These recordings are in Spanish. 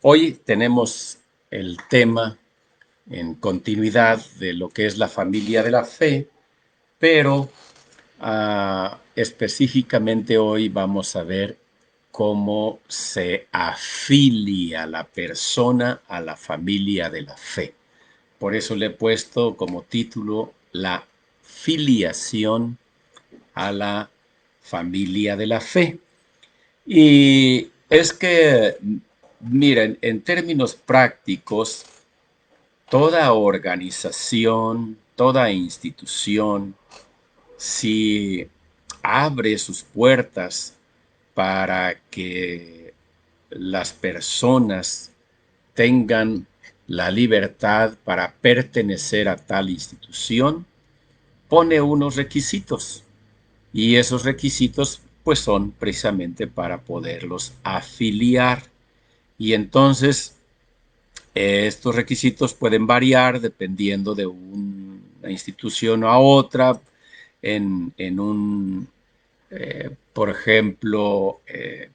Hoy tenemos el tema en continuidad de lo que es la familia de la fe, pero específicamente hoy vamos a ver cómo se afilia la persona a la familia de la fe. Por eso le he puesto como título la filiación a la familia de la fe. Y es que, miren, en términos prácticos, toda organización, toda institución, si abre sus puertas para que las personas tengan la libertad para pertenecer a tal institución, pone unos requisitos. Y esos requisitos pues son precisamente para poderlos afiliar. Y entonces estos requisitos pueden variar dependiendo de una institución a otra. Por ejemplo,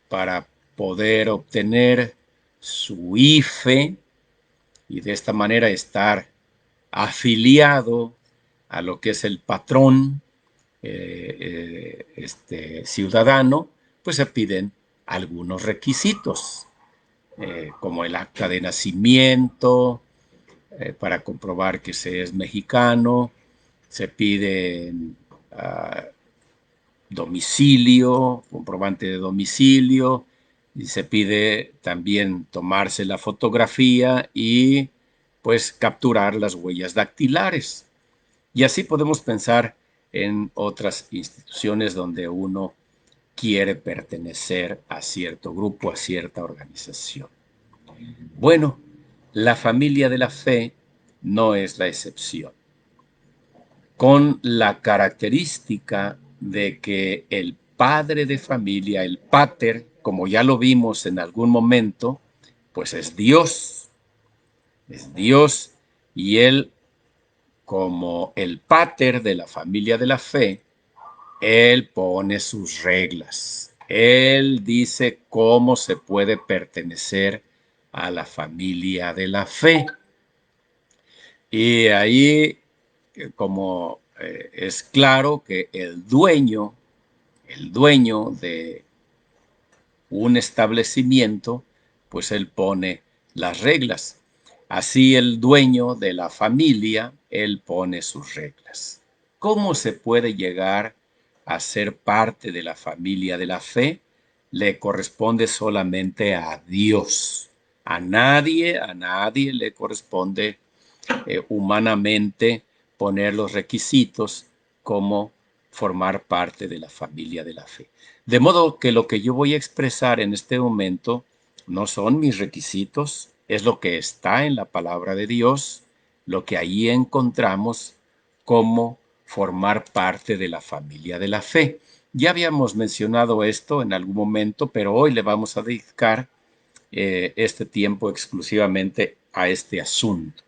para poder obtener su IFE y de esta manera estar afiliado a lo que es el patrón ciudadano, pues se piden algunos requisitos, como el acta de nacimiento, para comprobar que se es mexicano, se pide domicilio, comprobante de domicilio, y se pide también tomarse la fotografía y pues capturar las huellas dactilares. Y así podemos pensar en otras instituciones donde uno quiere pertenecer a cierto grupo, a cierta organización. Bueno, la familia de la fe no es la excepción, con la característica de que el padre de familia, el pater, como ya lo vimos en algún momento, pues es Dios, y él, como el pater de la familia de la fe, él pone sus reglas. Él dice cómo se puede pertenecer a la familia de la fe. Y ahí, como es claro que el dueño de un establecimiento, pues él pone las reglas. Así el dueño de la familia, él pone sus reglas. ¿Cómo se puede llegar a ser parte de la familia de la fe? Le corresponde solamente a Dios. A nadie le corresponde humanamente poner los requisitos como formar parte de la familia de la fe. De modo que lo que yo voy a expresar en este momento no son mis requisitos, es lo que está en la palabra de Dios, lo que ahí encontramos como formar parte de la familia de la fe. Ya habíamos mencionado esto en algún momento, pero hoy le vamos a dedicar este tiempo exclusivamente a este asunto.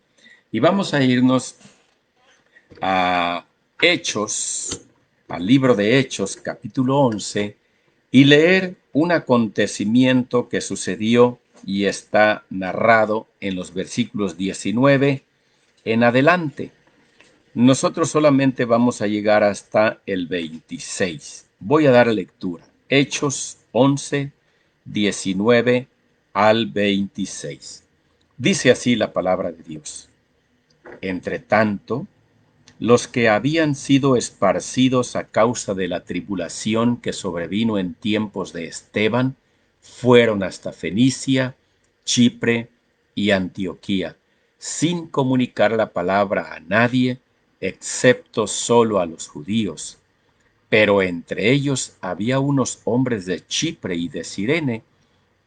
Y vamos a irnos a Hechos, al libro de Hechos, capítulo 11, y leer un acontecimiento que sucedió y está narrado en los versículos 19 en adelante. Nosotros solamente vamos a llegar hasta el 26. Voy a dar lectura. Hechos 11, 19 al 26. Dice así la palabra de Dios. Entre tanto, los que habían sido esparcidos a causa de la tribulación que sobrevino en tiempos de Esteban fueron hasta Fenicia, Chipre y Antioquía, sin comunicar la palabra a nadie, excepto solo a los judíos. Pero entre ellos había unos hombres de Chipre y de Cirene,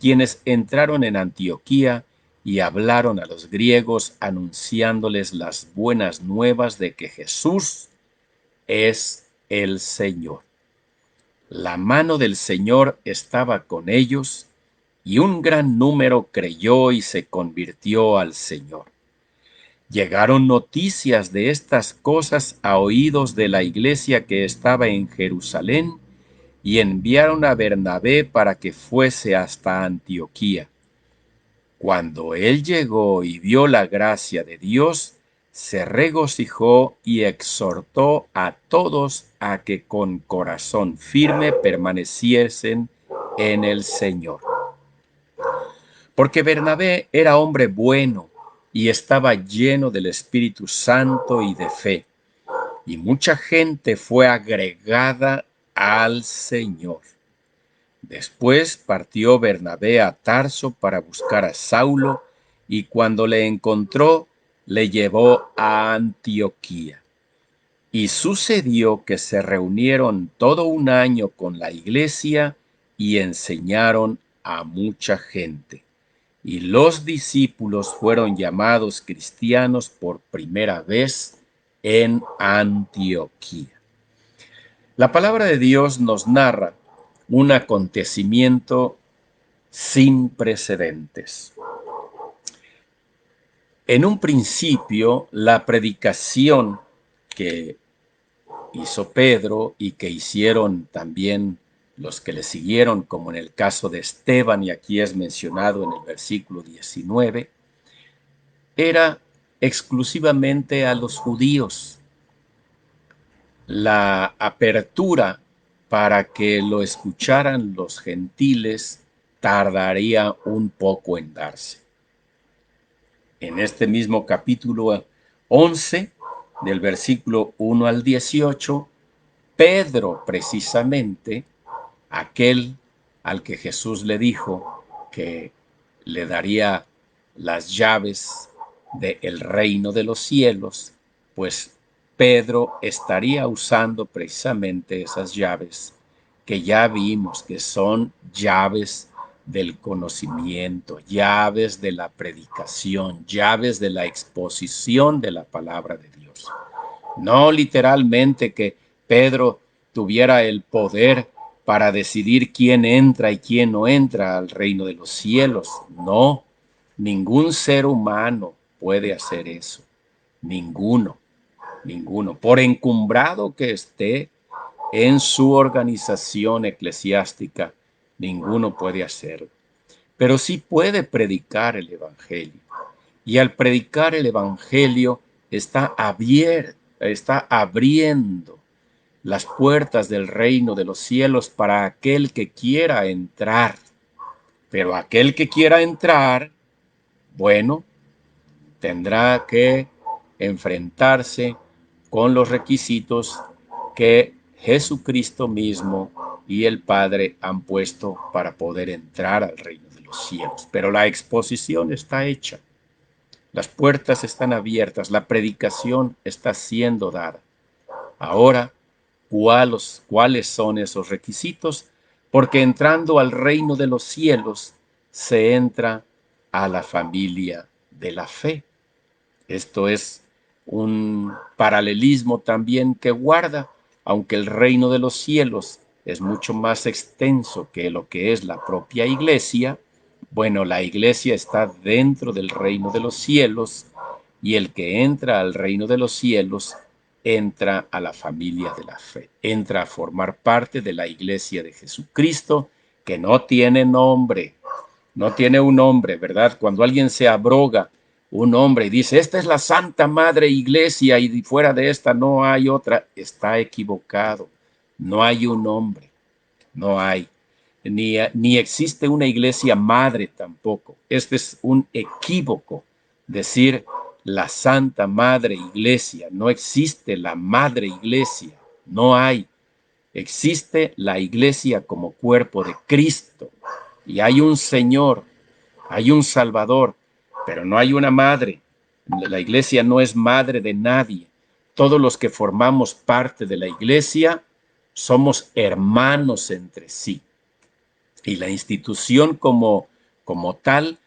quienes entraron en Antioquía y hablaron a los griegos anunciándoles las buenas nuevas de que Jesús es el Señor. La mano del Señor estaba con ellos y un gran número creyó y se convirtió al Señor. Llegaron noticias de estas cosas a oídos de la iglesia que estaba en Jerusalén y enviaron a Bernabé para que fuese hasta Antioquía. Cuando él llegó y vio la gracia de Dios, se regocijó y exhortó a todos a que con corazón firme permaneciesen en el Señor. Porque Bernabé era hombre bueno y estaba lleno del Espíritu Santo y de fe, y mucha gente fue agregada al Señor. Después partió Bernabé a Tarso para buscar a Saulo, y cuando le encontró, le llevó a Antioquía. Y sucedió que se reunieron todo un año con la iglesia y enseñaron a mucha gente. Y los discípulos fueron llamados cristianos por primera vez en Antioquía. La palabra de Dios nos narra un acontecimiento sin precedentes. En un principio, la predicación que hizo Pedro y que hicieron también los que le siguieron, como en el caso de Esteban, y aquí es mencionado en el versículo 19, era exclusivamente a los judíos. La apertura para que lo escucharan los gentiles tardaría un poco en darse. En este mismo capítulo 11, del versículo 1 al 18, Pedro precisamente, aquel al que Jesús le dijo que le daría las llaves del reino de los cielos, pues Pedro estaría usando precisamente esas llaves que ya vimos que son llaves del conocimiento, llaves de la predicación, llaves de la exposición de la palabra de Dios. No literalmente que Pedro tuviera el poder para decidir quién entra y quién no entra al reino de los cielos. No, ningún ser humano puede hacer eso. Ninguno, ninguno. Por encumbrado que esté en su organización eclesiástica, ninguno puede hacerlo. Pero sí puede predicar el Evangelio. Y al predicar el Evangelio está abriendo las puertas del reino de los cielos para aquel que quiera entrar. Pero aquel que quiera entrar, bueno, tendrá que enfrentarse con los requisitos que Jesucristo mismo y el Padre han puesto para poder entrar al reino de los cielos. Pero la exposición está hecha. Las puertas están abiertas, la predicación está siendo dada. Ahora, ¿cuáles son esos requisitos? Porque entrando al reino de los cielos se entra a la familia de la fe. Esto es un paralelismo también que guarda, aunque el reino de los cielos es mucho más extenso que lo que es la propia iglesia. Bueno, la iglesia está dentro del reino de los cielos y el que entra al reino de los cielos entra a la familia de la fe, entra a formar parte de la iglesia de Jesucristo, que no tiene nombre, no tiene un nombre, ¿verdad? Cuando alguien se abroga un nombre y dice, esta es la Santa Madre Iglesia y fuera de esta no hay otra, está equivocado, no hay un nombre, no hay. Ni existe una iglesia madre tampoco. Este es un equívoco decir la Santa Madre Iglesia. No existe la Madre Iglesia, no hay. Existe la iglesia como cuerpo de Cristo y hay un Señor, hay un Salvador, pero no hay una madre. La iglesia no es madre de nadie. Todos los que formamos parte de la iglesia somos hermanos entre sí. Y la institución como tal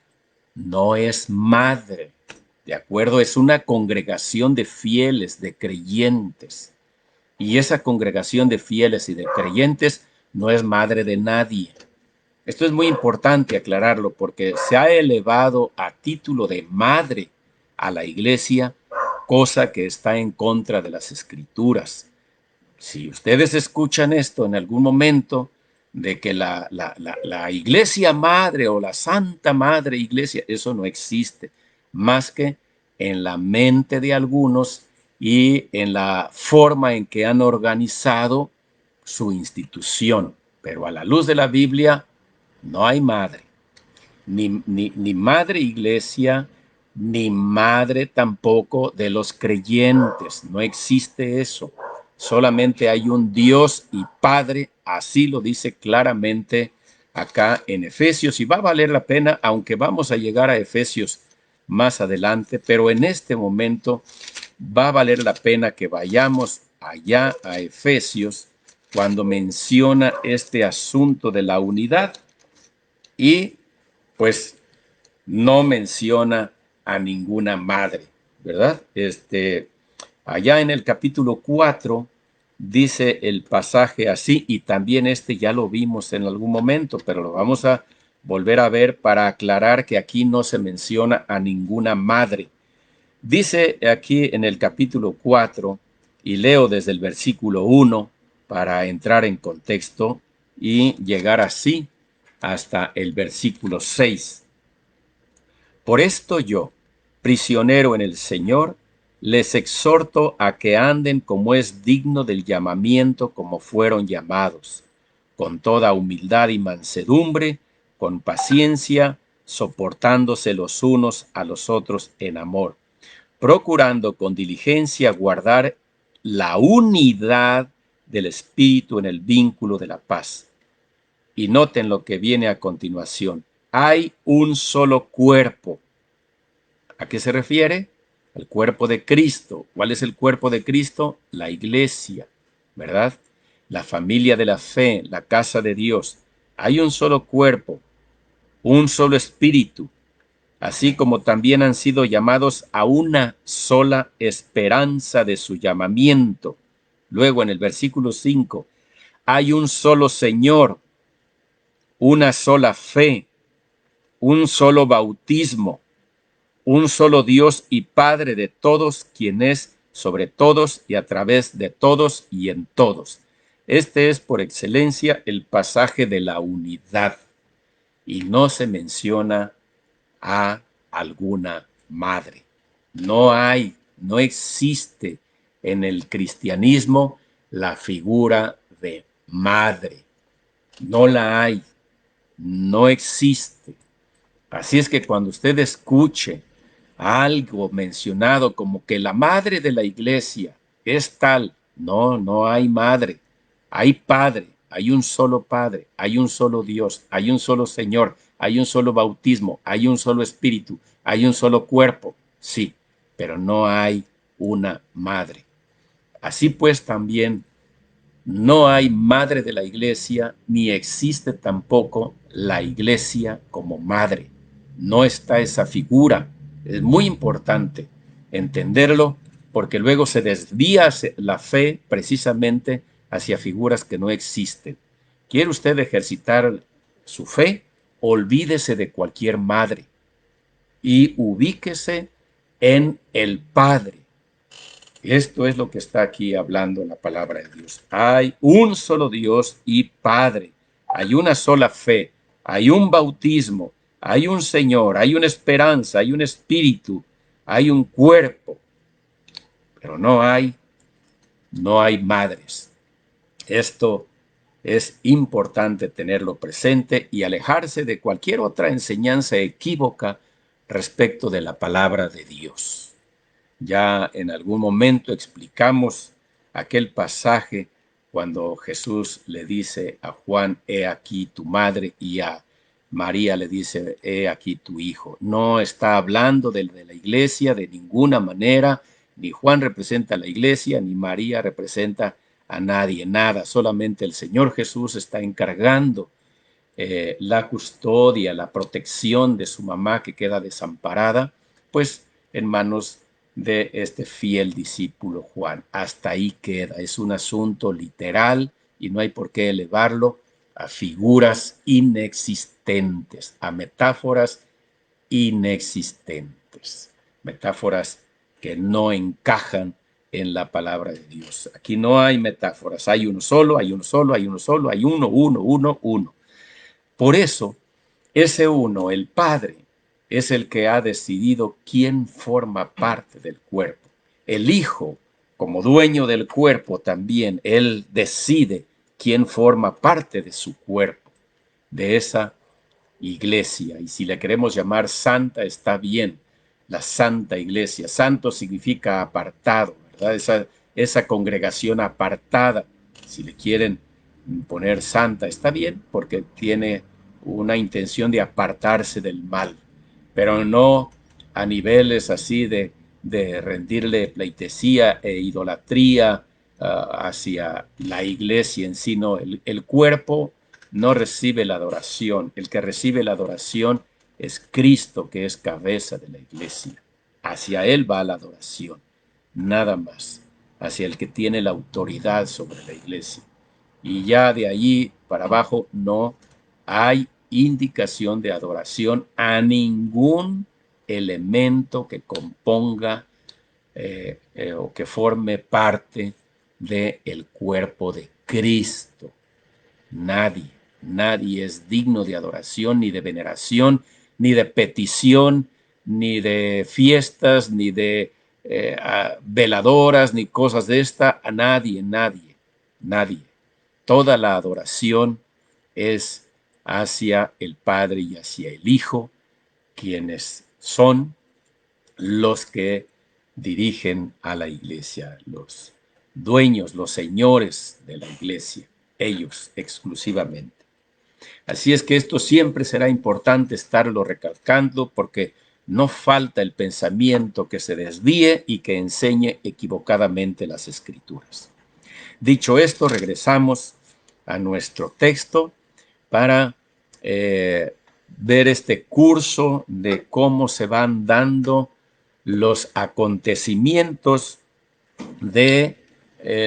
no es madre, ¿de acuerdo? Es una congregación de fieles, de creyentes. Y esa congregación de fieles y de creyentes no es madre de nadie. Esto es muy importante aclararlo porque se ha elevado a título de madre a la iglesia, cosa que está en contra de las escrituras. Si ustedes escuchan esto en algún momento, de que la iglesia madre o la santa madre iglesia, eso no existe, más que en la mente de algunos y en la forma en que han organizado su institución. Pero a la luz de la Biblia no hay madre, ni madre iglesia, ni madre tampoco de los creyentes. No existe eso. Solamente hay un Dios y Padre, así lo dice claramente acá en Efesios, y va a valer la pena, aunque vamos a llegar a Efesios más adelante, pero en este momento va a valer la pena que vayamos allá a Efesios cuando menciona este asunto de la unidad y pues no menciona a ninguna madre, ¿verdad? Allá en el capítulo 4 dice el pasaje así, y también ya lo vimos en algún momento, pero lo vamos a volver a ver para aclarar que aquí no se menciona a ninguna madre. Dice aquí en el capítulo 4, y leo desde el versículo 1 para entrar en contexto y llegar así hasta el versículo 6. Por esto yo, prisionero en el Señor, les exhorto a que anden como es digno del llamamiento como fueron llamados, con toda humildad y mansedumbre, con paciencia, soportándose los unos a los otros en amor, procurando con diligencia guardar la unidad del Espíritu en el vínculo de la paz. Y noten lo que viene a continuación. Hay un solo cuerpo. ¿A qué se refiere? Al cuerpo de Cristo. ¿Cuál es el cuerpo de Cristo? La iglesia, ¿verdad? La familia de la fe, la casa de Dios. Hay un solo cuerpo, un solo espíritu, así como también han sido llamados a una sola esperanza de su llamamiento. Luego en el versículo 5, hay un solo Señor, una sola fe, un solo bautismo, un solo Dios y Padre de todos, quien es sobre todos y a través de todos y en todos. Este es por excelencia el pasaje de la unidad y no se menciona a alguna madre. No existe en el cristianismo la figura de madre. No la hay, no existe. Así es que cuando usted escuche algo mencionado como que la madre de la iglesia es tal, no, no hay madre, hay padre, hay un solo padre, hay un solo Dios, hay un solo Señor, hay un solo bautismo, hay un solo espíritu, hay un solo cuerpo, sí, pero no hay una madre. Así pues también no hay madre de la iglesia, ni existe tampoco la iglesia como madre. No está esa figura. Es muy importante entenderlo porque luego se desvía la fe precisamente hacia figuras que no existen. ¿Quiere usted ejercitar su fe? Olvídese de cualquier madre y ubíquese en el Padre. Esto es lo que está aquí hablando la palabra de Dios. Hay un solo Dios y Padre. Hay una sola fe. Hay un bautismo. Hay un Señor. Hay una esperanza. Hay un espíritu. Hay un cuerpo. Pero no hay madres. Esto es importante tenerlo presente y alejarse de cualquier otra enseñanza equívoca respecto de la palabra de Dios. Ya en algún momento explicamos aquel pasaje cuando Jesús le dice a Juan, he aquí tu madre, y a María le dice, he aquí tu hijo. No está hablando de la iglesia de ninguna manera, ni Juan representa a la iglesia, ni María representa a nadie, nada. Solamente el Señor Jesús está encargando la custodia, la protección de su mamá que queda desamparada, pues en manos de este fiel discípulo Juan. Hasta ahí queda. Es un asunto literal y no hay por qué elevarlo a figuras inexistentes, a metáforas inexistentes, metáforas que no encajan en la palabra de Dios. Aquí no hay metáforas, hay uno solo, hay uno solo, hay uno solo, hay uno, uno, uno, uno. Por eso, ese uno, el Padre, es el que ha decidido quién forma parte del cuerpo. El Hijo, como dueño del cuerpo también, él decide quién forma parte de su cuerpo, de esa iglesia. Y si le queremos llamar santa, está bien, la santa iglesia. Santo significa apartado, ¿verdad? Esa congregación apartada, si le quieren poner santa, está bien, porque tiene una intención de apartarse del mal, pero no a niveles así de rendirle pleitesía e idolatría hacia la iglesia en sí, no, el cuerpo no recibe la adoración. El que recibe la adoración es Cristo, que es cabeza de la iglesia. Hacia Él va la adoración, nada más. Hacia el que tiene la autoridad sobre la iglesia. Y ya de allí para abajo no hay indicación de adoración a ningún elemento que componga o que forme parte del cuerpo de Cristo. Nadie, nadie es digno de adoración, ni de veneración, ni de petición, ni de fiestas, ni de veladoras, ni cosas de esta. A nadie, nadie, nadie. Toda la adoración es hacia el Padre y hacia el Hijo, quienes son los que dirigen a la iglesia, los dueños, los señores de la iglesia, ellos exclusivamente. Así es que esto siempre será importante estarlo recalcando porque no falta el pensamiento que se desvíe y que enseñe equivocadamente las escrituras. Dicho esto, regresamos a nuestro texto para ver este curso de cómo se van dando los acontecimientos de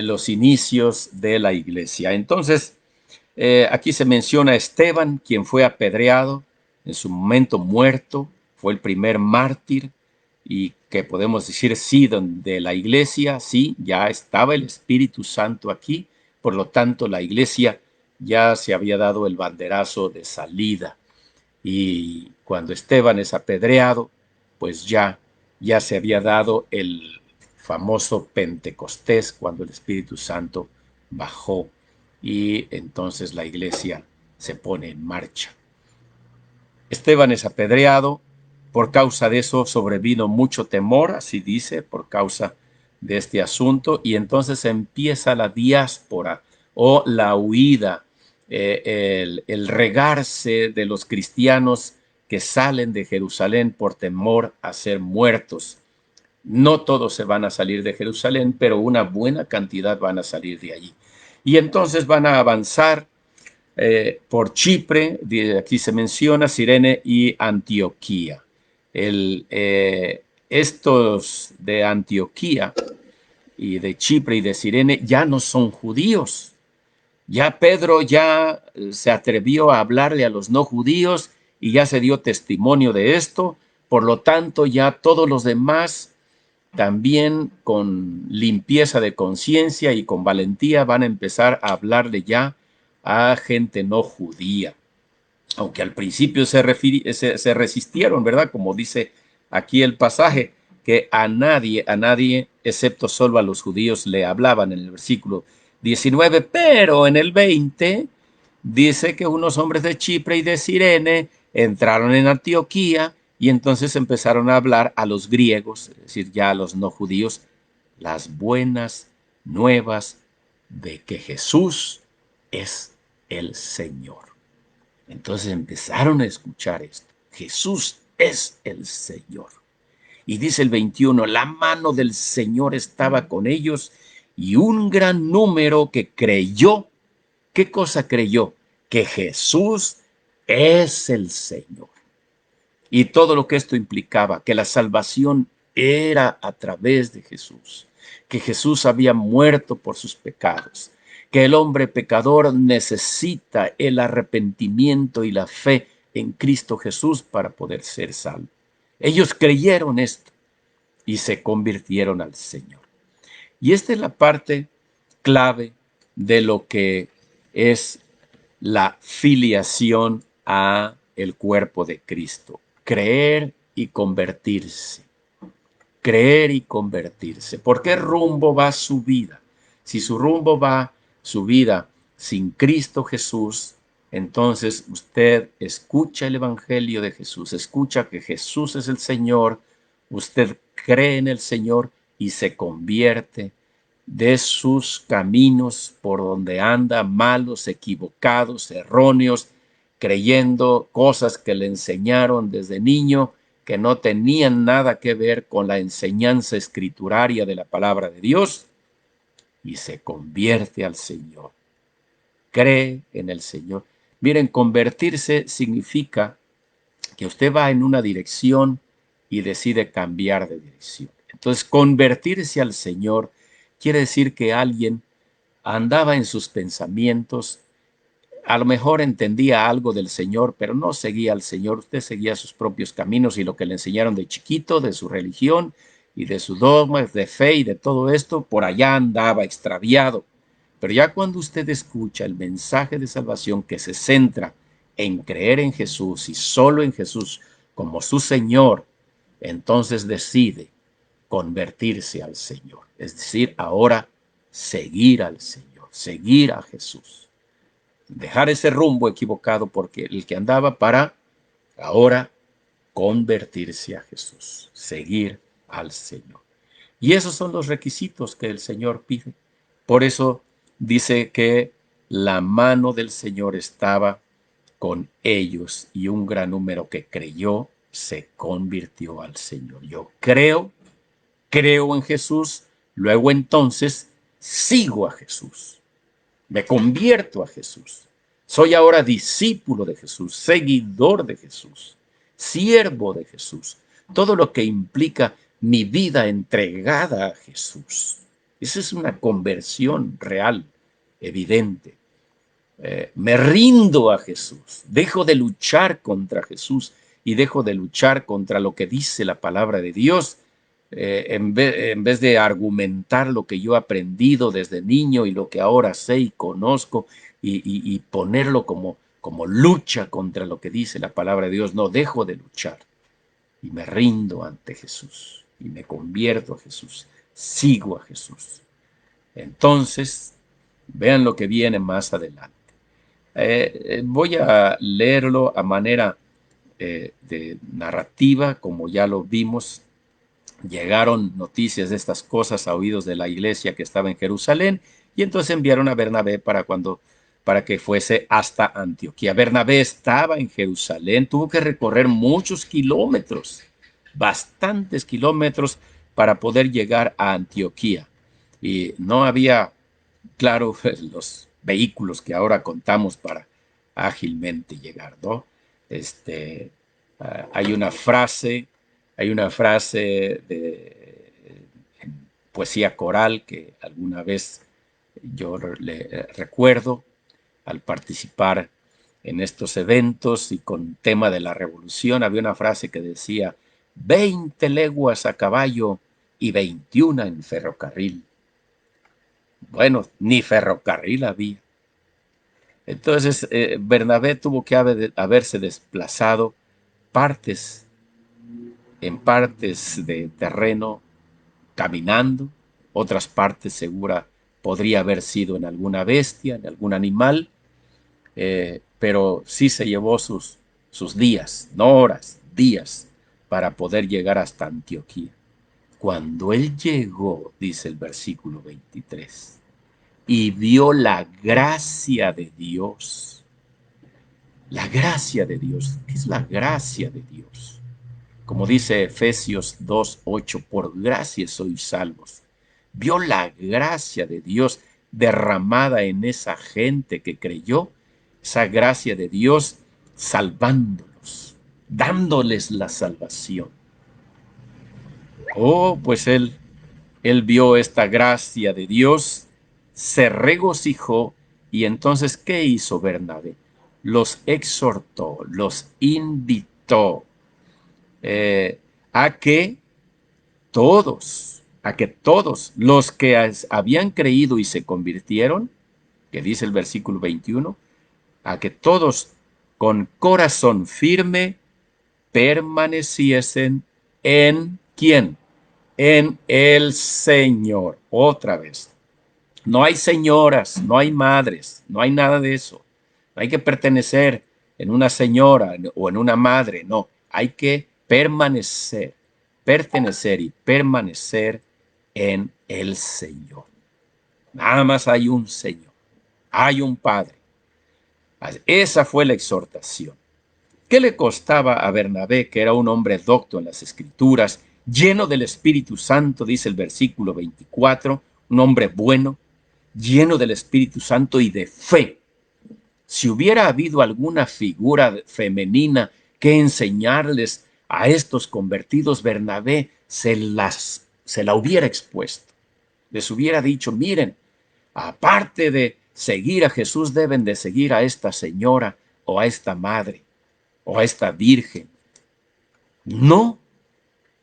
los inicios de la iglesia. Entonces, aquí se menciona a Esteban, quien fue apedreado, en su momento muerto, fue el primer mártir y que podemos decir sí de la iglesia, sí, ya estaba el Espíritu Santo aquí, por lo tanto la iglesia ya se había dado el banderazo de salida y cuando Esteban es apedreado, pues ya se había dado el famoso Pentecostés cuando el Espíritu Santo bajó y entonces la iglesia se pone en marcha. Esteban es apedreado, por causa de eso sobrevino mucho temor, así dice, por causa de este asunto, y entonces empieza la diáspora o la huida, el regarse de los cristianos que salen de Jerusalén por temor a ser muertos. No todos se van a salir de Jerusalén, pero una buena cantidad van a salir de allí. Y entonces van a avanzar por Chipre, aquí se menciona Cirene y Antioquía. Estos de Antioquía y de Chipre y de Cirene ya no son judíos. Ya Pedro ya se atrevió a hablarle a los no judíos y ya se dio testimonio de esto. Por lo tanto, ya todos los demás también con limpieza de conciencia y con valentía van a empezar a hablarle ya a gente no judía. Aunque al principio se resistieron, ¿verdad? Como dice aquí el pasaje, que a nadie, excepto solo a los judíos, le hablaban en el versículo 19, pero en el 20 dice que unos hombres de Chipre y de Cirene entraron en Antioquía y entonces empezaron a hablar a los griegos, es decir, ya a los no judíos, las buenas nuevas de que Jesús es el Señor. Entonces empezaron a escuchar esto. Jesús es el Señor. Y dice el 21, la mano del Señor estaba con ellos y un gran número que creyó. ¿Qué cosa creyó? Que Jesús es el Señor. Y todo lo que esto implicaba, que la salvación era a través de Jesús, que Jesús había muerto por sus pecados, que el hombre pecador necesita el arrepentimiento y la fe en Cristo Jesús para poder ser salvo. Ellos creyeron esto y se convirtieron al Señor. Y esta es la parte clave de lo que es la filiación a el cuerpo de Cristo. Creer y convertirse. Creer y convertirse. ¿Por qué rumbo va su vida? Si su rumbo va su vida sin Cristo Jesús, entonces usted escucha el Evangelio de Jesús, escucha que Jesús es el Señor, usted cree en el Señor y se convierte de sus caminos por donde anda, malos, equivocados, erróneos, creyendo cosas que le enseñaron desde niño que no tenían nada que ver con la enseñanza escrituraria de la palabra de Dios, y se convierte al Señor. Cree en el Señor. Miren, convertirse significa que usted va en una dirección y decide cambiar de dirección. Entonces, convertirse al Señor quiere decir que alguien andaba en sus pensamientos, a lo mejor entendía algo del Señor, pero no seguía al Señor, usted seguía sus propios caminos y lo que le enseñaron de chiquito, de su religión y de sus dogmas, de fe y de todo esto, por allá andaba extraviado. Pero ya cuando usted escucha el mensaje de salvación que se centra en creer en Jesús y solo en Jesús como su Señor, entonces decide convertirse al Señor. Es decir, ahora seguir al Señor, seguir a Jesús. Dejar ese rumbo equivocado porque el que andaba para ahora convertirse a Jesús, seguir al Señor. Y esos son los requisitos que el Señor pide. Por eso dice que la mano del Señor estaba con ellos y un gran número que creyó se convirtió al Señor. Yo creo en Jesús, luego entonces sigo a Jesús, me convierto a Jesús. Soy ahora discípulo de Jesús, seguidor de Jesús, siervo de Jesús. Todo lo que implica mi vida entregada a Jesús. Esa es una conversión real, evidente. Me rindo a Jesús, dejo de luchar contra Jesús y dejo de luchar contra lo que dice la palabra de Dios, en vez de argumentar lo que yo he aprendido desde niño y lo que ahora sé y conozco y ponerlo como lucha contra lo que dice la palabra de Dios. No, dejo de luchar y me rindo ante Jesús y me convierto a Jesús, sigo a Jesús. Entonces, vean lo que viene más adelante. Voy a leerlo a manera de narrativa, como ya lo vimos. Llegaron noticias de estas cosas a oídos de la iglesia que estaba en Jerusalén, y entonces enviaron a Bernabé para que fuese hasta Antioquía. Bernabé estaba en Jerusalén, tuvo que recorrer muchos kilómetros, bastantes kilómetros, para poder llegar a Antioquía. Y no había, claro, los vehículos que ahora contamos para ágilmente llegar, ¿no? Este, hay una frase, de poesía coral que alguna vez yo le recuerdo al participar en estos eventos y con tema de la revolución. Había una frase que decía 20 leguas a caballo y 21 en ferrocarril. Bueno, ni ferrocarril había. Entonces, Bernabé tuvo que haberse desplazado partes, en partes de terreno caminando, otras partes segura podría haber sido en alguna bestia, en algún animal, pero sí se llevó sus días, no horas, días, para poder llegar hasta Antioquía. Cuando él llegó, dice el versículo 23, y vio la gracia de Dios. La gracia de Dios. ¿Qué es la gracia de Dios? Como dice Efesios 2:8, por gracia sois salvos. Vio la gracia de Dios derramada en esa gente que creyó, esa gracia de Dios salvándolos, dándoles la salvación. Oh, pues él vio esta gracia de Dios, se regocijó y entonces, ¿qué hizo Bernabé? Los exhortó, los invitó a que todos, a que todos los que habían creído y se convirtieron, que dice el versículo 21, a que todos con corazón firme permaneciesen en ¿quién? En el Señor. Otra vez. No hay señoras, no hay madres, no hay nada de eso. No hay que pertenecer en una señora o en una madre, no. Hay que pertenecer y permanecer en el Señor. Nada más hay un Señor, hay un Padre. Esa fue la exhortación. ¿Qué le costaba a Bernabé, que era un hombre docto en las Escrituras, lleno del Espíritu Santo, dice el versículo 24, un hombre bueno, lleno del Espíritu Santo y de fe? Si hubiera habido alguna figura femenina que enseñarles a estos convertidos, Bernabé se la hubiera expuesto. Les hubiera dicho, miren, aparte de seguir a Jesús, deben de seguir a esta señora o a esta madre o a esta virgen. No,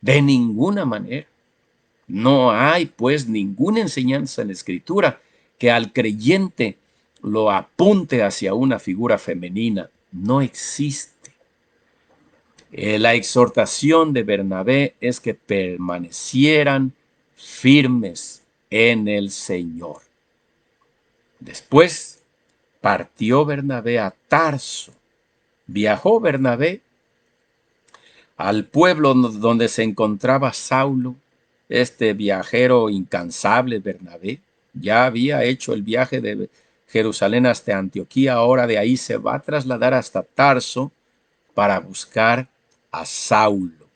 de ninguna manera. No hay pues ninguna enseñanza en la Escritura que al creyente lo apunte hacia una figura femenina. No existe. La exhortación de Bernabé es que permanecieran firmes en el Señor. Después partió Bernabé a Tarso. Viajó Bernabé al pueblo donde se encontraba Saulo, este viajero incansable Bernabé. Ya había hecho el viaje de Jerusalén hasta Antioquía, ahora de ahí se va a trasladar hasta Tarso para buscar a Saulo.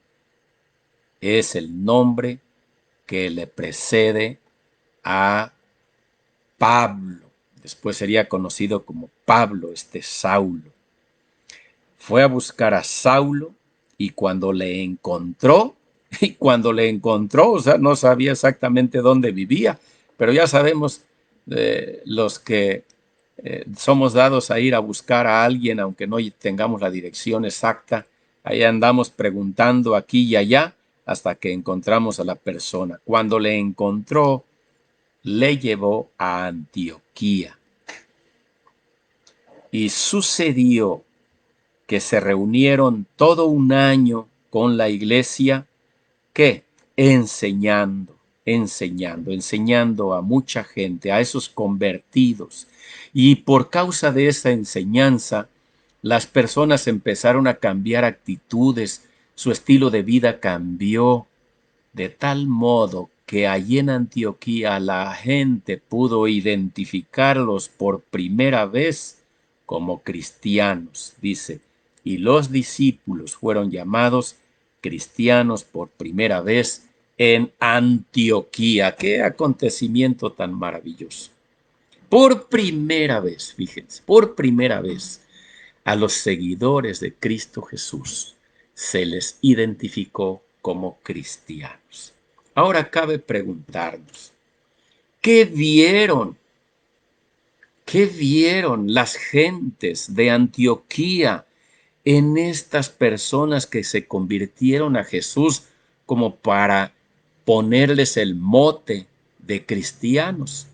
Es el nombre que le precede a Pablo. Después sería conocido como Pablo, este Saulo. Fue a buscar a Saulo y cuando le encontró, o sea, no sabía exactamente dónde vivía, pero ya sabemos los que somos dados a ir a buscar a alguien, aunque no tengamos la dirección exacta, ahí andamos preguntando aquí y allá hasta que encontramos a la persona. Cuando le encontró, le llevó a Antioquía. Y sucedió que se reunieron todo un año con la iglesia, ¿qué? Enseñando a mucha gente, a esos convertidos. Y por causa de esa enseñanza, las personas empezaron a cambiar actitudes, su estilo de vida cambió, de tal modo que allí en Antioquía la gente pudo identificarlos por primera vez como cristianos, dice, y los discípulos fueron llamados cristianos por primera vez en Antioquía. ¡Qué acontecimiento tan maravilloso! Por primera vez, fíjense, por primera vez a los seguidores de Cristo Jesús se les identificó como cristianos. Ahora cabe preguntarnos, ¿qué vieron? ¿Qué vieron las gentes de Antioquía en estas personas que se convirtieron a Jesús como para ponerles el mote de cristianos?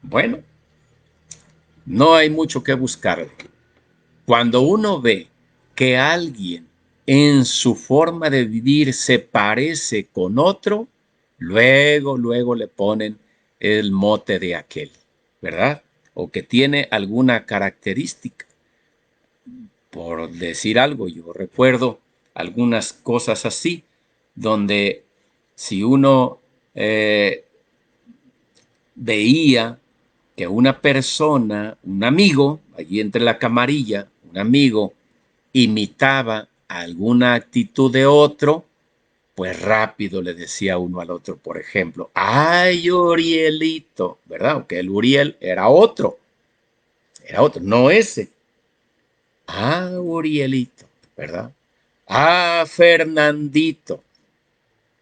Bueno, no hay mucho que buscar. Cuando uno ve que alguien en su forma de vivir se parece con otro, luego le ponen el mote de aquel, ¿verdad? O que tiene alguna característica. Por decir algo, yo recuerdo algunas cosas así, donde si uno veía que una persona, un amigo, allí entre la camarilla, un amigo, imitaba alguna actitud de otro, pues rápido le decía uno al otro, por ejemplo, ay, Urielito, ¿verdad? Aunque el Uriel era otro, no ese. Ah, Urielito, ¿verdad? Ah, Fernandito.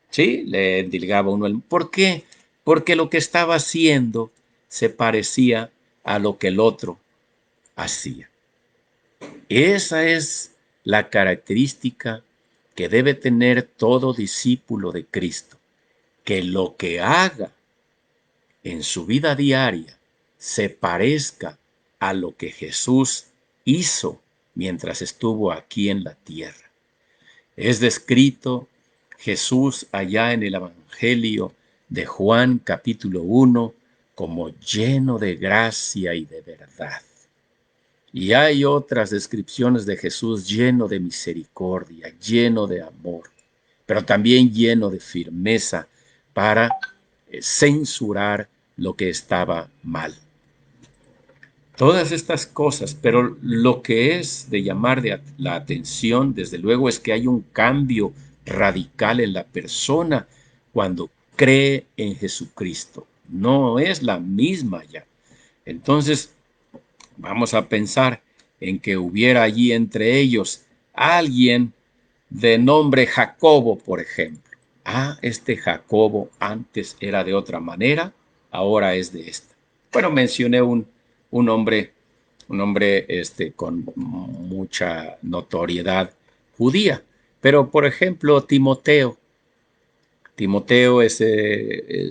Sí, le endilgaba uno. ¿Por qué? Porque lo que estaba haciendo se parecía a lo que el otro hacía. Esa es la característica que debe tener todo discípulo de Cristo, que lo que haga en su vida diaria se parezca a lo que Jesús hizo mientras estuvo aquí en la tierra. Es descrito Jesús allá en el Evangelio de Juan capítulo 1 como lleno de gracia y de verdad. Y hay otras descripciones de Jesús lleno de misericordia, lleno de amor, pero también lleno de firmeza para censurar lo que estaba mal. Todas estas cosas, pero lo que es de llamar la atención, desde luego, es que hay un cambio radical en la persona cuando cree en Jesucristo. No es la misma ya. Entonces, vamos a pensar en que hubiera allí entre ellos alguien de nombre Jacobo, por ejemplo. Ah, este Jacobo antes era de otra manera, ahora es de esta. Bueno, mencioné un hombre, con mucha notoriedad judía, pero por ejemplo Timoteo. Timoteo es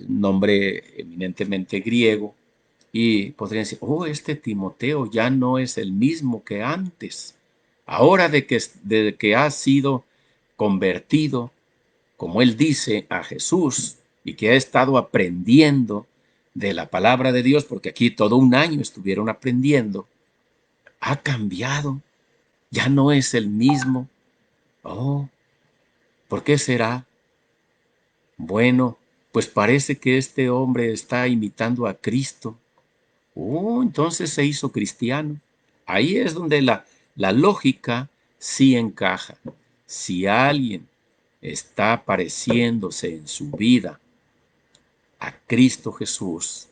nombre eminentemente griego y podrían decir, oh, este Timoteo ya no es el mismo que antes. Ahora de que ha sido convertido, como él dice, a Jesús y que ha estado aprendiendo de la palabra de Dios, porque aquí todo un año estuvieron aprendiendo, ha cambiado, ya no es el mismo. Oh, ¿por qué será? Bueno, pues parece que este hombre está imitando a Cristo. Oh, entonces se hizo cristiano. Ahí es donde la lógica sí encaja. Si alguien está pareciéndose en su vida a Cristo Jesús,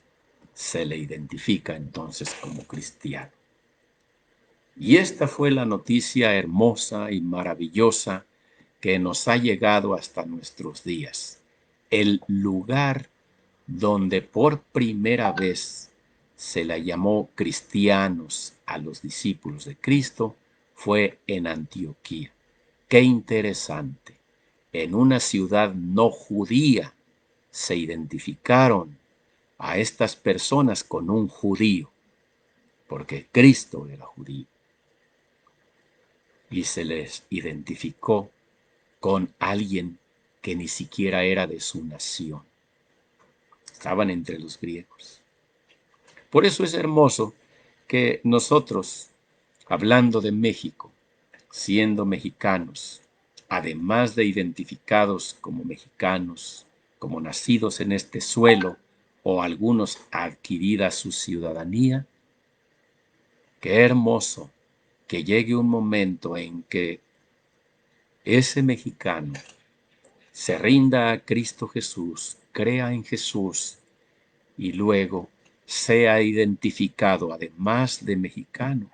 se le identifica entonces como cristiano. Y esta fue la noticia hermosa y maravillosa que nos ha llegado hasta nuestros días. El lugar donde por primera vez se la llamó cristianos a los discípulos de Cristo fue en Antioquía. Qué interesante. En una ciudad no judía se identificaron a estas personas con un judío, porque Cristo era judío, y se les identificó con alguien que ni siquiera era de su nación. Estaban entre los griegos. Por eso es hermoso que nosotros, hablando de México, siendo mexicanos, además de identificados como mexicanos, como nacidos en este suelo o algunos adquirida su ciudadanía, qué hermoso que llegue un momento en que ese mexicano se rinda a Cristo Jesús, crea en Jesús y luego sea identificado, además de mexicano,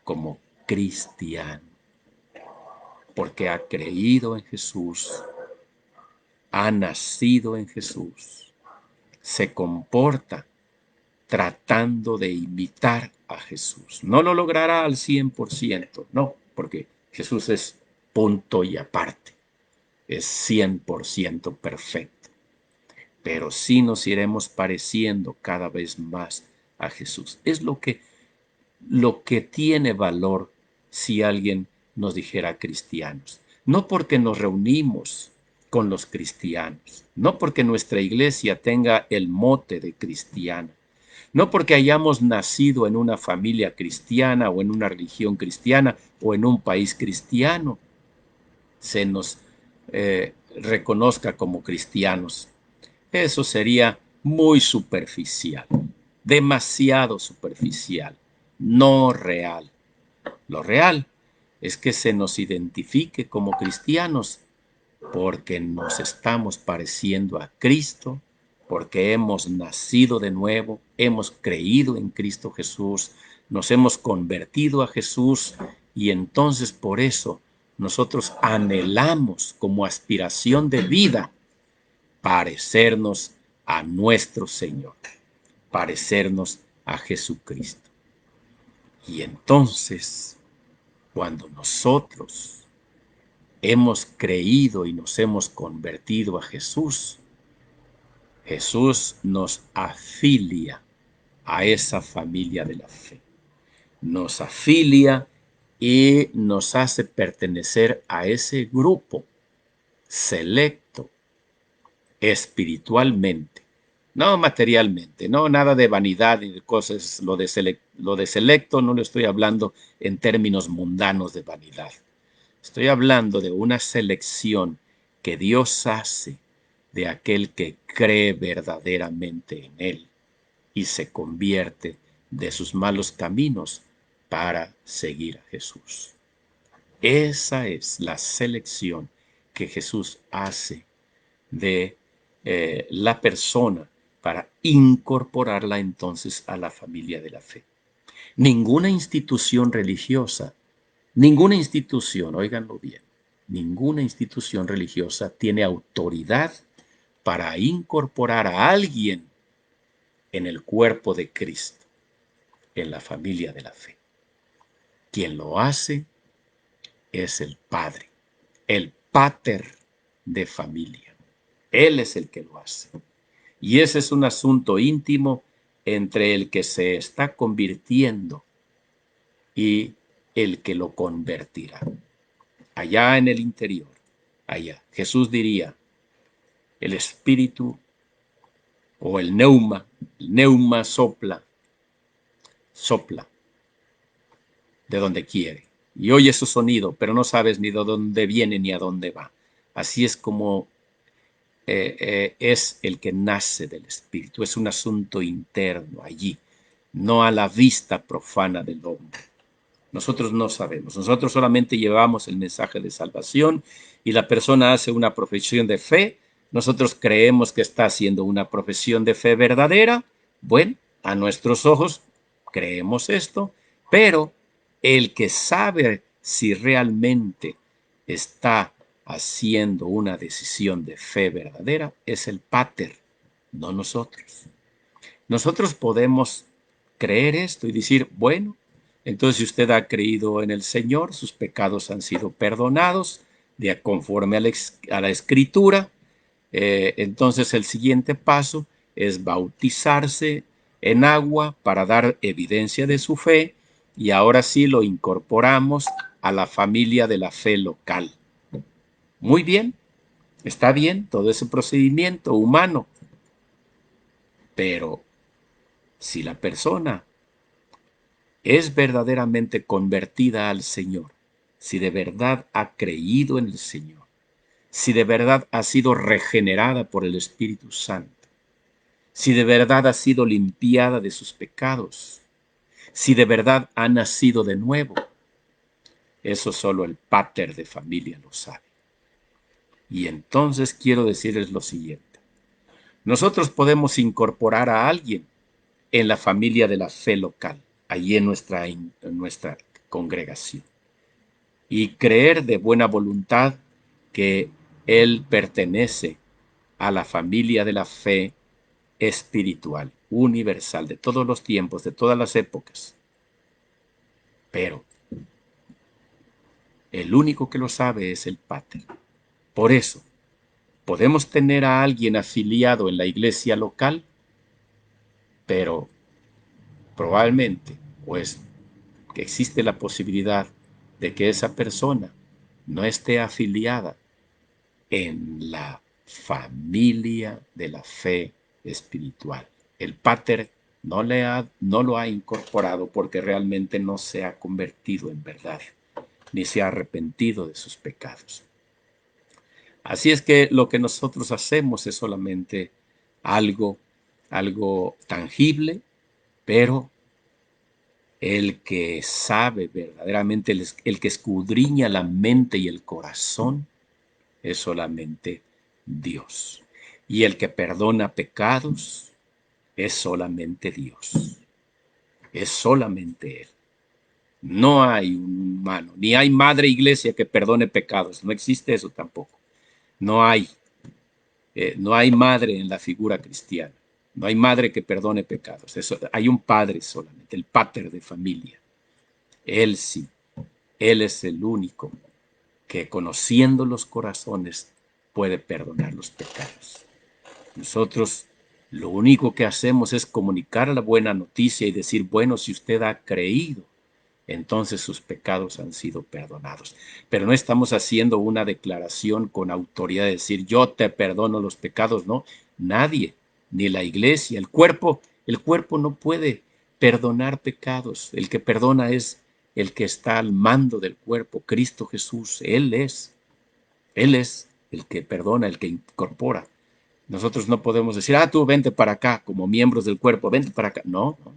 como cristiano, porque ha creído en Jesús, ha nacido en Jesús, se comporta tratando de imitar a Jesús. No lo logrará al 100%, no, porque Jesús es punto y aparte, es 100% perfecto, pero sí nos iremos pareciendo cada vez más a Jesús. Es lo que tiene valor si alguien nos dijera cristianos. No porque nos reunimos con los cristianos, no porque nuestra iglesia tenga el mote de cristiana, no porque hayamos nacido en una familia cristiana o en una religión cristiana o en un país cristiano, se nos reconozca como cristianos. Eso sería muy superficial, demasiado superficial, no real. Lo real es que se nos identifique como cristianos porque nos estamos pareciendo a Cristo, porque hemos nacido de nuevo, hemos creído en Cristo Jesús, nos hemos convertido a Jesús y entonces por eso nosotros anhelamos como aspiración de vida parecernos a nuestro Señor, parecernos a Jesucristo. Y entonces, cuando nosotros hemos creído y nos hemos convertido a Jesús, Jesús nos afilia a esa familia de la fe. Nos afilia y nos hace pertenecer a ese grupo selecto espiritualmente, no materialmente, no nada de vanidad y de cosas. Lo de selecto no lo estoy hablando en términos mundanos de vanidad. Estoy hablando de una selección que Dios hace de aquel que cree verdaderamente en Él y se convierte de sus malos caminos para seguir a Jesús. Esa es la selección que Jesús hace de la persona para incorporarla entonces a la familia de la fe. Ninguna institución religiosa, ninguna institución, óiganlo bien, ninguna institución religiosa tiene autoridad para incorporar a alguien en el cuerpo de Cristo, en la familia de la fe. Quien lo hace es el Padre, el pater de familia. Él es el que lo hace. Y ese es un asunto íntimo entre el que se está convirtiendo y el que lo convertirá. Allá en el interior, allá. Jesús diría, el espíritu o el neuma sopla, sopla de donde quiere. Y oye su sonido, pero no sabes ni de dónde viene ni a dónde va. Así es como es el que nace del espíritu. Es un asunto interno allí, no a la vista profana del hombre. Nosotros no sabemos. Nosotros solamente llevamos el mensaje de salvación y la persona hace una profesión de fe. Nosotros creemos que está haciendo una profesión de fe verdadera. Bueno, a nuestros ojos creemos esto, pero el que sabe si realmente está haciendo una decisión de fe verdadera es el Pater, no nosotros. Nosotros podemos creer esto y decir, bueno, entonces si usted ha creído en el Señor, sus pecados han sido perdonados de conforme a la Escritura. Entonces el siguiente paso es bautizarse en agua para dar evidencia de su fe y ahora sí lo incorporamos a la familia de la fe local. Muy bien, está bien todo ese procedimiento humano, pero si la persona es verdaderamente convertida al Señor, si de verdad ha creído en el Señor, si de verdad ha sido regenerada por el Espíritu Santo, si de verdad ha sido limpiada de sus pecados, si de verdad ha nacido de nuevo, eso solo el pater de familia lo sabe. Y entonces quiero decirles lo siguiente. Nosotros podemos incorporar a alguien en la familia de la fe local, allí en nuestra congregación, y creer de buena voluntad que él pertenece a la familia de la fe espiritual, universal, de todos los tiempos, de todas las épocas. Pero el único que lo sabe es el Pater. Por eso, podemos tener a alguien afiliado en la iglesia local, pero probablemente, pues, que existe la posibilidad de que esa persona no esté afiliada en la familia de la fe espiritual. El Pater no lo ha incorporado porque realmente no se ha convertido en verdad, ni se ha arrepentido de sus pecados. Así es que lo que nosotros hacemos es solamente algo, algo tangible, pero el que sabe verdaderamente, el que escudriña la mente y el corazón, es solamente Dios. Y el que perdona pecados es solamente Dios. Es solamente Él. No hay un humano, ni hay madre iglesia que perdone pecados. No existe eso tampoco. No hay. No hay madre en la figura cristiana. No hay madre que perdone pecados. Eso, hay un padre solamente, el pater de familia. Él sí. Él es el único que conociendo los corazones puede perdonar los pecados. Nosotros Lo único que hacemos es comunicar la buena noticia y decir, bueno, si usted ha creído, entonces sus pecados han sido perdonados. Pero no estamos haciendo una declaración con autoridad de decir, yo te perdono los pecados, no. Nadie, ni la iglesia, el cuerpo no puede perdonar pecados. El que perdona es el que está al mando del cuerpo, Cristo Jesús. Él es el que perdona, el que incorpora. Nosotros no podemos decir, tú vente para acá, como miembros del cuerpo, vente para acá. No, no.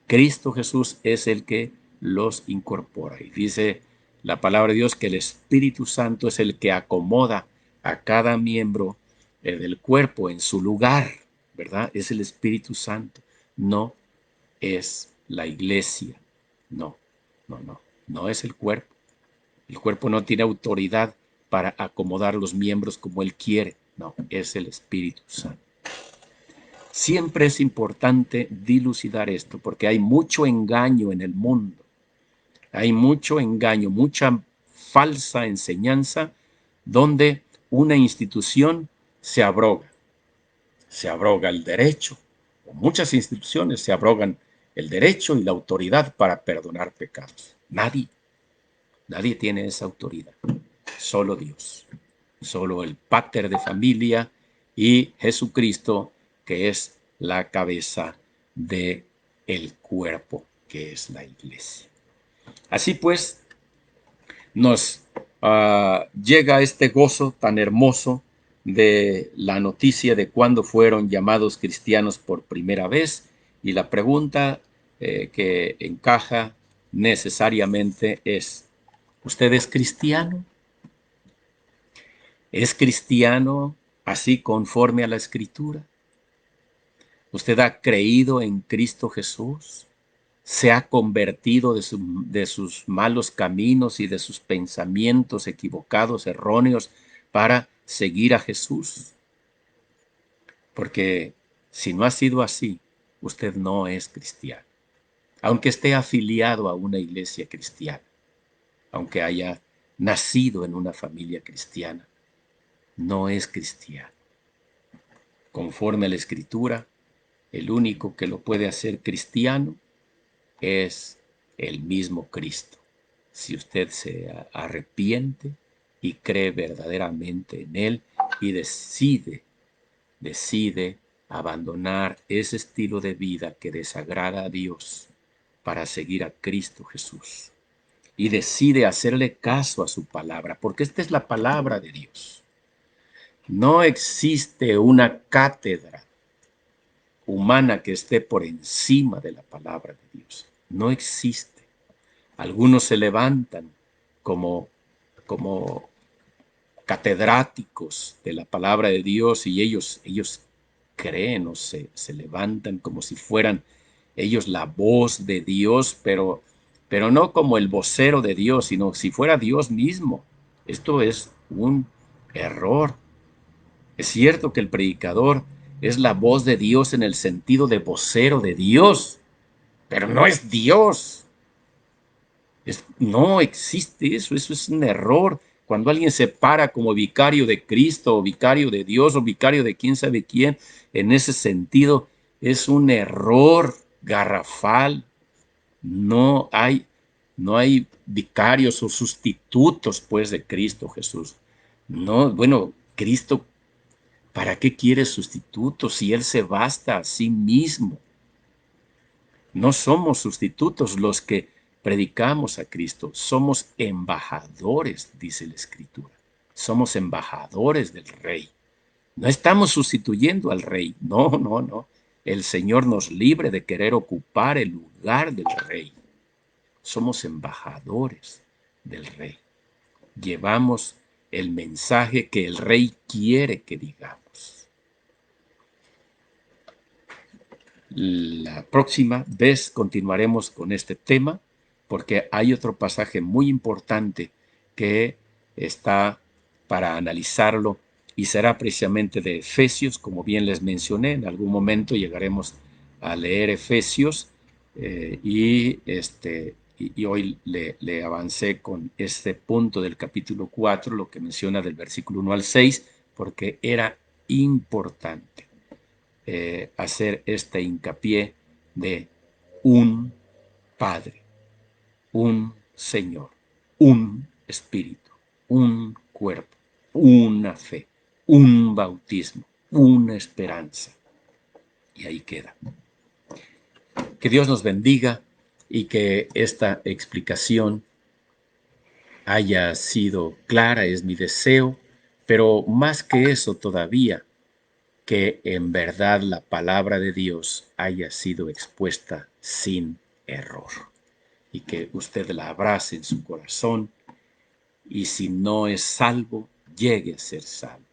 Cristo Jesús es el que los incorpora. Y dice la palabra de Dios que el Espíritu Santo es el que acomoda a cada miembro del cuerpo en su lugar, ¿verdad? Es el Espíritu Santo, no es la iglesia. No, no, no, no es el cuerpo. El cuerpo no tiene autoridad para acomodar los miembros como él quiere. No, es el Espíritu Santo. Siempre es importante dilucidar esto porque hay mucho engaño en el mundo. Hay mucho engaño, mucha falsa enseñanza donde una institución se abroga. Se abroga el derecho. O muchas instituciones se abrogan el derecho y la autoridad para perdonar pecados. Nadie tiene esa autoridad. Solo Dios. Solo el Pater de familia y Jesucristo, que es la cabeza de el cuerpo, que es la iglesia. Así pues, nos llega este gozo tan hermoso de la noticia de cuándo fueron llamados cristianos por primera vez, y la pregunta que encaja necesariamente es, ¿usted es cristiano? ¿Es cristiano así conforme a la Escritura? ¿Usted ha creído en Cristo Jesús? ¿Se ha convertido de sus malos caminos y de sus pensamientos equivocados, erróneos, para seguir a Jesús? Porque si no ha sido así, usted no es cristiano. Aunque esté afiliado a una iglesia cristiana, aunque haya nacido en una familia cristiana, no es cristiano. Conforme a la Escritura, el único que lo puede hacer cristiano es el mismo Cristo. Si usted se arrepiente y cree verdaderamente en Él y decide abandonar ese estilo de vida que desagrada a Dios para seguir a Cristo Jesús. Y decide hacerle caso a su palabra, porque esta es la palabra de Dios. No existe una cátedra humana que esté por encima de la palabra de Dios. No existe. Algunos se levantan como catedráticos de la palabra de Dios y ellos creen o se levantan como si fueran ellos la voz de Dios, pero no como el vocero de Dios, sino si fuera Dios mismo. Esto es un error. Es cierto que el predicador es la voz de Dios en el sentido de vocero de Dios, pero no es Dios. No existe eso es un error. Cuando alguien se para como vicario de Cristo o vicario de Dios o vicario de quién sabe quién, en ese sentido es un error garrafal. No hay, no hay vicarios o sustitutos pues de Cristo Jesús. No, bueno, Cristo, ¿para qué quiere sustitutos si Él se basta a sí mismo? No somos sustitutos los que predicamos a Cristo, somos embajadores, dice la Escritura. Somos embajadores del Rey. No estamos sustituyendo al Rey, no, no, no. El Señor nos libre de querer ocupar el lugar del Rey. Somos embajadores del Rey. Llevamos el mensaje que el Rey quiere que digamos. La próxima vez continuaremos con este tema porque hay otro pasaje muy importante que está para analizarlo y será precisamente de Efesios, como bien les mencioné. En algún momento llegaremos a leer Efesios y hoy le avancé con este punto del capítulo 4, lo que menciona del versículo 1 al 6, porque era importante. hacer este hincapié de un Padre, un Señor, un Espíritu, un cuerpo, una fe, un bautismo, una esperanza. Y ahí queda. Que Dios nos bendiga y que esta explicación haya sido clara, es mi deseo, pero más que eso todavía, que en verdad la palabra de Dios haya sido expuesta sin error y que usted la abrace en su corazón y si no es salvo, llegue a ser salvo.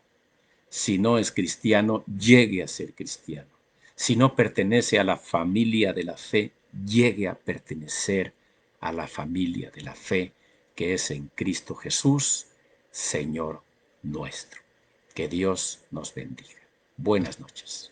Si no es cristiano, llegue a ser cristiano. Si no pertenece a la familia de la fe, llegue a pertenecer a la familia de la fe que es en Cristo Jesús, Señor nuestro. Que Dios nos bendiga. Buenas noches.